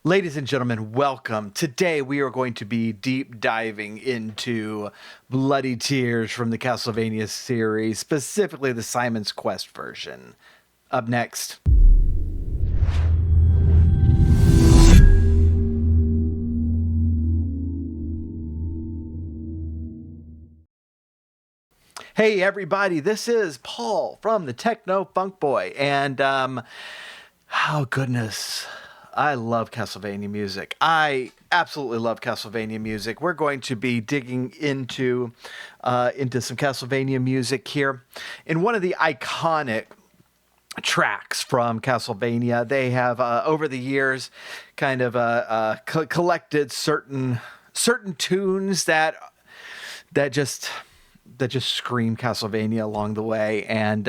Ladies and gentlemen, welcome. Today we are going to be deep diving into Bloody Tears from the Castlevania series, specifically the Simon's Quest version. Up next. Hey everybody, this is Paul from the Techno Funk Boy, and oh goodness, I love Castlevania music. I absolutely love Castlevania music. We're going to be digging into some Castlevania music here. In one of the iconic tracks from Castlevania, they have over the years kind of collected certain tunes that just scream Castlevania along the way, and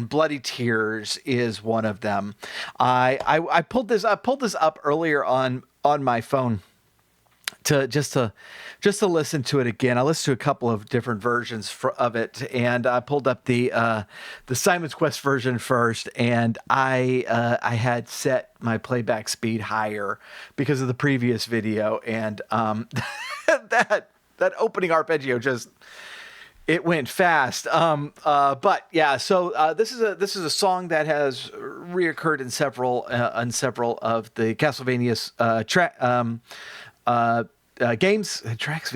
Bloody Tears is one of them. I pulled this up earlier on my phone to listen to it again. I listened to a couple of different versions of it, and I pulled up the Simon's Quest version first, and I had set my playback speed higher because of the previous video, and that opening arpeggio just, it went fast. But yeah, so this is a song that has reoccurred in several of the Castlevania's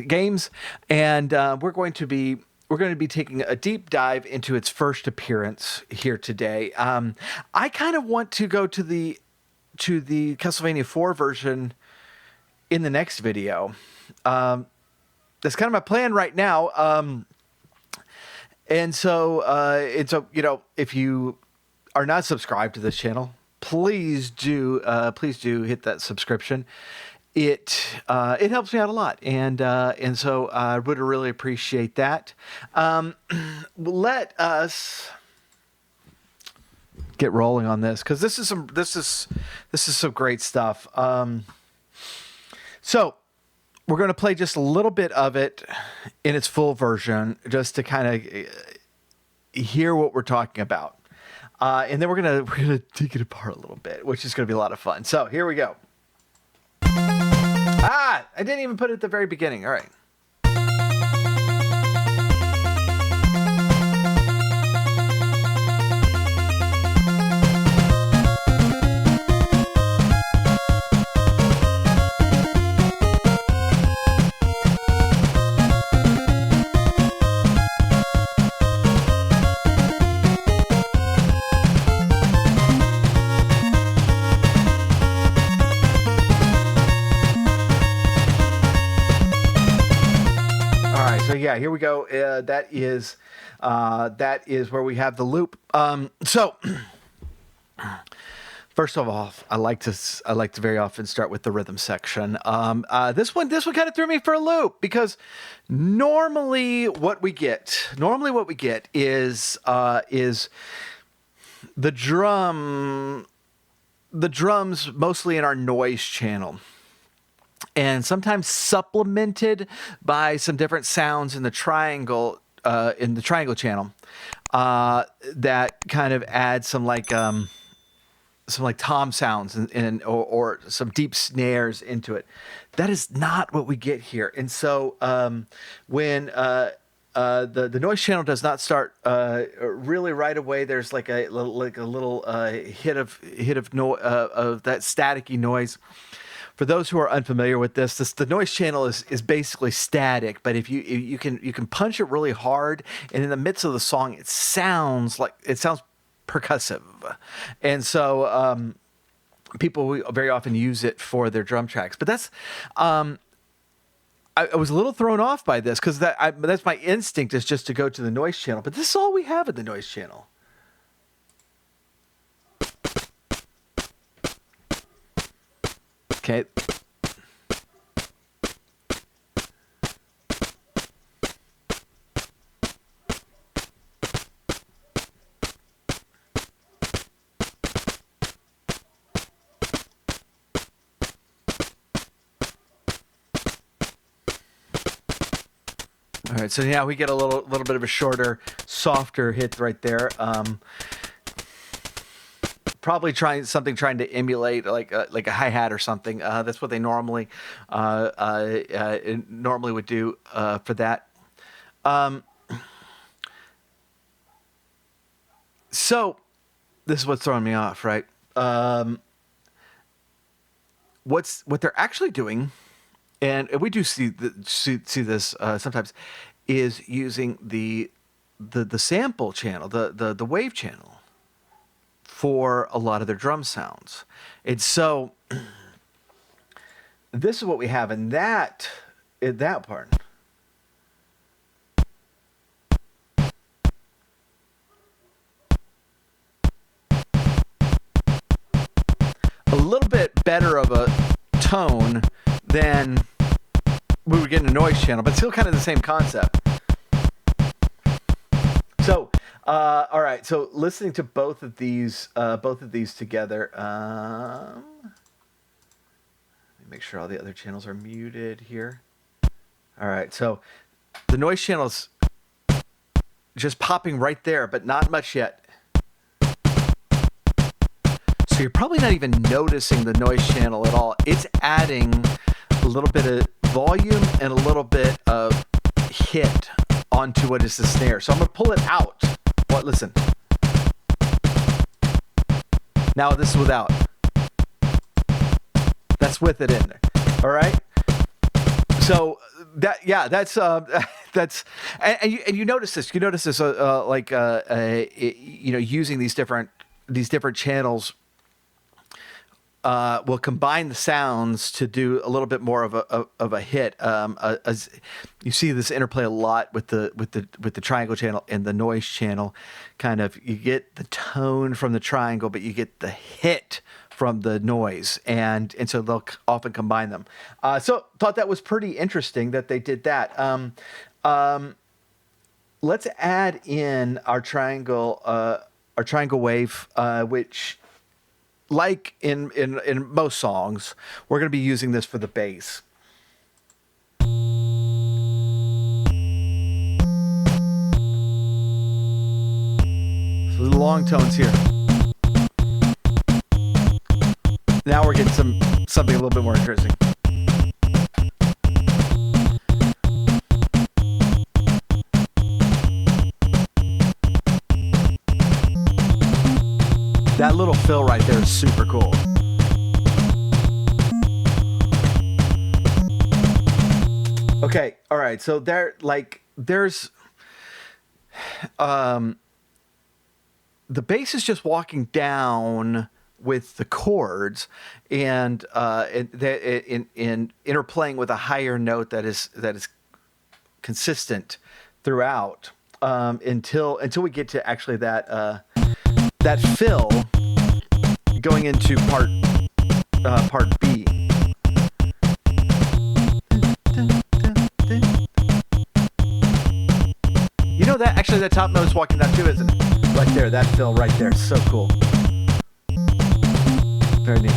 games, and we're going to be taking a deep dive into its first appearance here today. I kind of want to go to the Castlevania 4 version in the next video. That's kind of my plan right now. And so, if you are not subscribed to this channel, please do hit that subscription. It helps me out a lot, and so I would really appreciate that. Let us get rolling on this, because this is some great stuff. So we're going to play just a little bit of it in its full version, just to kind of hear what we're talking about. And then we're gonna take it apart a little bit, which is going to be a lot of fun. So here we go. I didn't even put it at the very beginning. All right. So yeah, here we go. That is where we have the loop. So first of all, I like to very often start with the rhythm section. This one kind of threw me for a loop, because normally what we get is the drums mostly in our noise channel, and sometimes supplemented by some different sounds in the triangle channel that kind of add some like tom sounds or some deep snares into it. That is not what we get here. And so when the noise channel does not start really right away, there's like a little hit of that staticky noise. For those who are unfamiliar with this, the noise channel is basically static, but if you can punch it really hard, and in the midst of the song, it sounds percussive, and so people very often use it for their drum tracks. But that's I was a little thrown off by this, because that's my instinct, is just to go to the noise channel. But this is all we have in the noise channel. Okay. All right, so now we get a little bit of a shorter, softer hit right there. probably trying to emulate like a hi hat or something. That's what they normally would do for that. So this is what's throwing me off, right? What they're actually doing, and we do see this sometimes, is using the sample channel, the wave channel, for a lot of their drum sounds. And so this is what we have in that part. A little bit better of a tone than we would get in a noise channel, but still kind of the same concept. So, all right. So, listening to both of these together. Let me make sure all the other channels are muted here. All right. So, the noise channel's just popping right there, but not much yet. So you're probably not even noticing the noise channel at all. It's adding a little bit of volume and a little bit of hit onto what is the snare. So I'm going to pull it out. What? Listen. Now this is without. That's with it in there. All right? So that's and you notice this. You notice this using these different channels will combine the sounds to do a little bit more of a hit. As you see this interplay a lot with the triangle channel and the noise channel. Kind of, you get the tone from the triangle, but you get the hit from the noise, and so they'll often combine them. So thought that was pretty interesting that they did that. Let's add in our triangle wave, which, like in most songs, we're going to be using this for the bass. So the long tones here. Now we're getting something a little bit more interesting. That little fill right there is super cool. Okay, all right. So there's the bass is just walking down with the chords and in interplaying with a higher note that is consistent throughout until we get to actually that fill going into part B. You know that actually that top note is walking down too, isn't it? Right there, that fill right there, so cool. Very neat.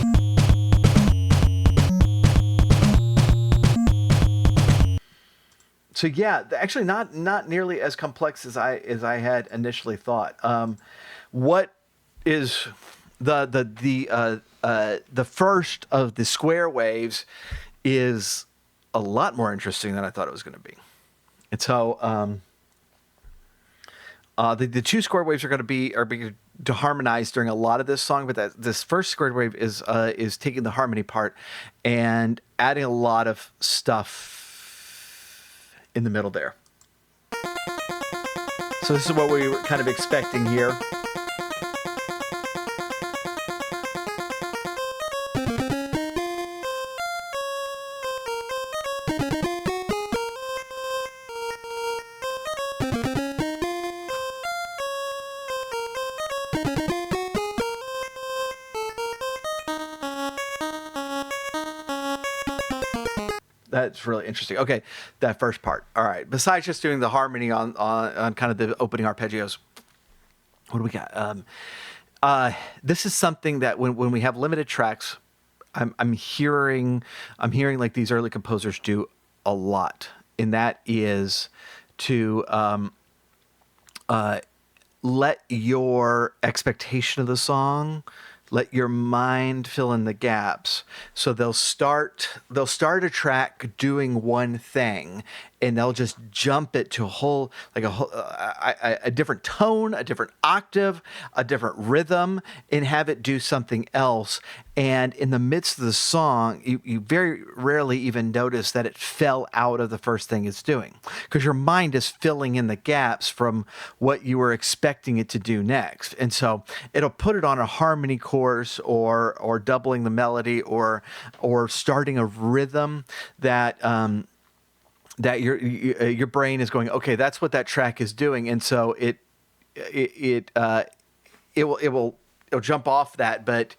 So yeah, actually not nearly as complex as I had initially thought. What is the first of the square waves is a lot more interesting than I thought it was going to be. And so the two square waves are being to harmonize during a lot of this song, but this first squared wave is taking the harmony part and adding a lot of stuff in the middle there. So this is what we were kind of expecting here. That's really interesting. Okay, that first part. All right. Besides just doing the harmony on kind of the opening arpeggios, what do we got? This is something that when we have limited tracks, I'm hearing like these early composers do a lot, and that is to let your expectation of the song Let your mind fill in the gaps. So they'll start a track doing one thing, and they'll just jump it to a different tone, a different octave, a different rhythm, and have it do something else. And in the midst of the song, you very rarely even notice that it fell out of the first thing it's doing, because your mind is filling in the gaps from what you were expecting it to do next. And so it'll put it on a harmony course, or doubling the melody, or starting a rhythm that that your brain is going, okay, that's what that track is doing, and so it'll jump off that, but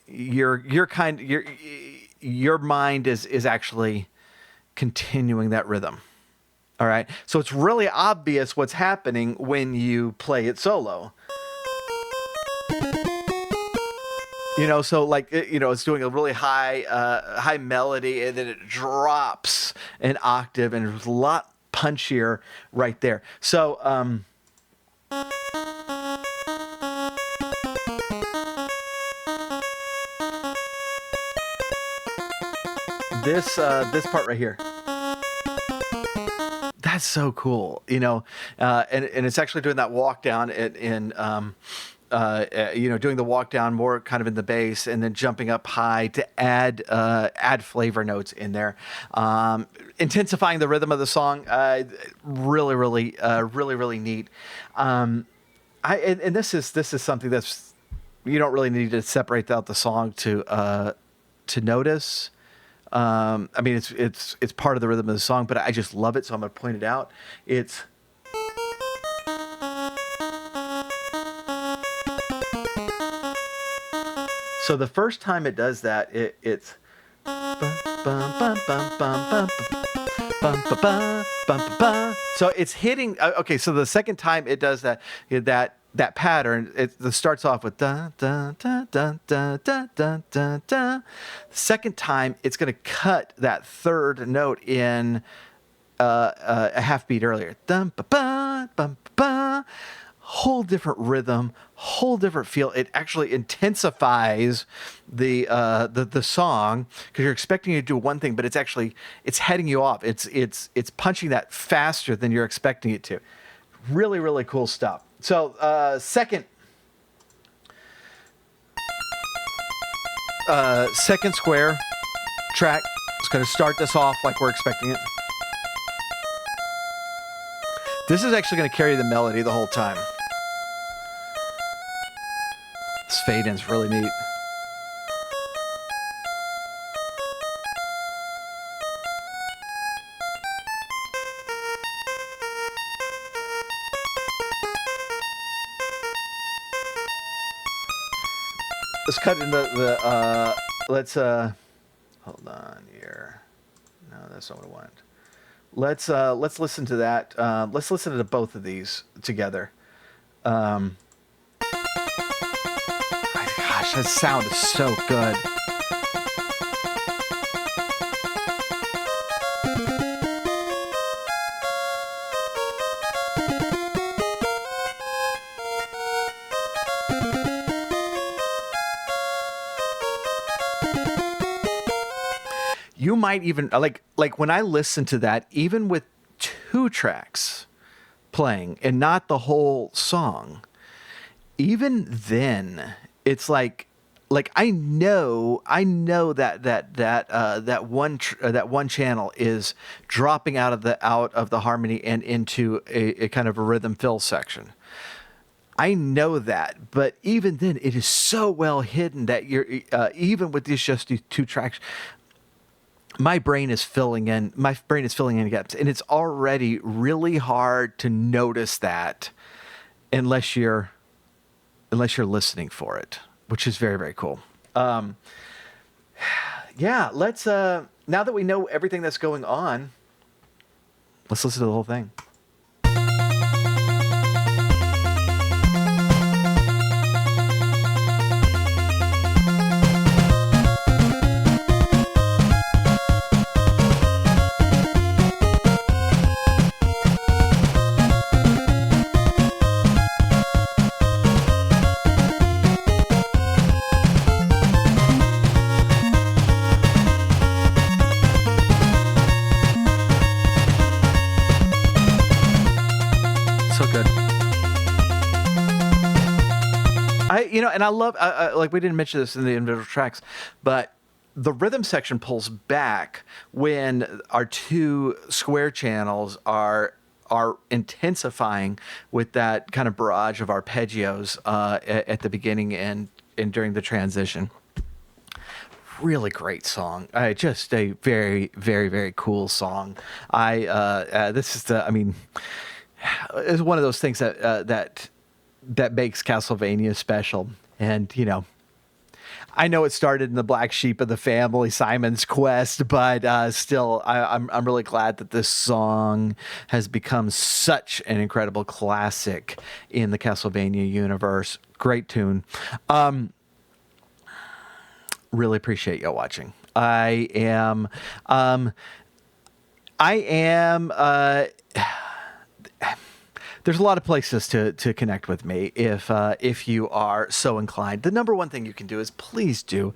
your mind is actually continuing that rhythm. All right, so it's really obvious what's happening when you play it solo. So like, it's doing a really high melody, and then it drops an octave, and it's a lot punchier right there. So, this part right here, that's so cool, and it's actually doing that walk down doing the walk down more kind of in the bass, and then jumping up high to add flavor notes in there, intensifying the rhythm of the song. Really, really neat. And this is something that's, you don't really need to separate out the song to notice. I mean, it's part of the rhythm of the song, but I just love it, so I'm going to point it out. So the first time it does that, it's bum, bum, bum, bum, bum, bum, bum, bum, bum, bum. So it's hitting. Okay, so the second time it does that pattern, it starts off with da da da da da da da da da. The second time, it's going to cut that third note in a half beat earlier. Dum ba ba bum ba. Whole different rhythm, whole different feel. It actually intensifies the song, because you're expecting it to do one thing, but it's heading you off. It's punching that faster than you're expecting it to. Really, really cool stuff. So second square track is going to start this off like we're expecting it. This is actually going to carry the melody the whole time. This fade-in's really neat. Let's cut into let's hold on here. No, that's not what I want. Let's listen to that. Let's listen to both of these together. Gosh, that sound is so good. You might even like when I listen to that, even with 2 tracks playing and not the whole song, even then it's like I know that one channel is dropping out of the harmony and into a kind of a rhythm fill section. I know that, but even then, it is so well hidden that you're even with these 2 tracks. My brain is filling in gaps, and it's already really hard to notice that unless you're listening for it, which is very, very cool. Yeah, let's now that we know everything that's going on, let's listen to the whole thing. and I love, like we didn't mention this in the individual tracks, but the rhythm section pulls back when our two square channels are intensifying with that kind of barrage of arpeggios at the beginning and during the transition. Really great song. Just a very, very, very cool song. This is I mean, it's one of those things that makes Castlevania special. And, I know it started in the black sheep of the family, Simon's Quest, but still, I'm really glad that this song has become such an incredible classic in the Castlevania universe. Great tune. Really appreciate y'all watching. I am. There's a lot of places to connect with me if you are so inclined. The number one thing you can do is please do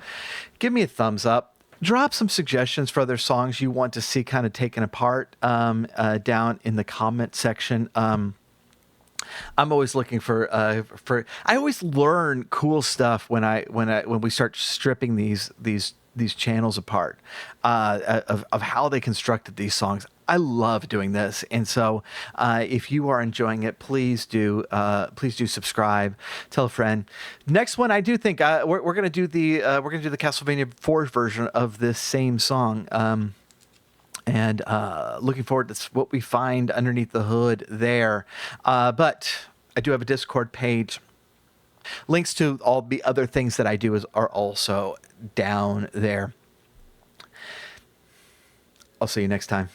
give me a thumbs up. Drop some suggestions for other songs you want to see kind of taken apart down in the comment section. I'm always looking for. I always learn cool stuff when we start stripping these channels apart of how they constructed these songs. I love doing this, and so if you are enjoying it, please do subscribe, tell a friend. Next one, I do think we're gonna do the Castlevania IV version of this same song. And looking forward to what we find underneath the hood there. But I do have a Discord page. Links to all the other things that I do are also down there. I'll see you next time.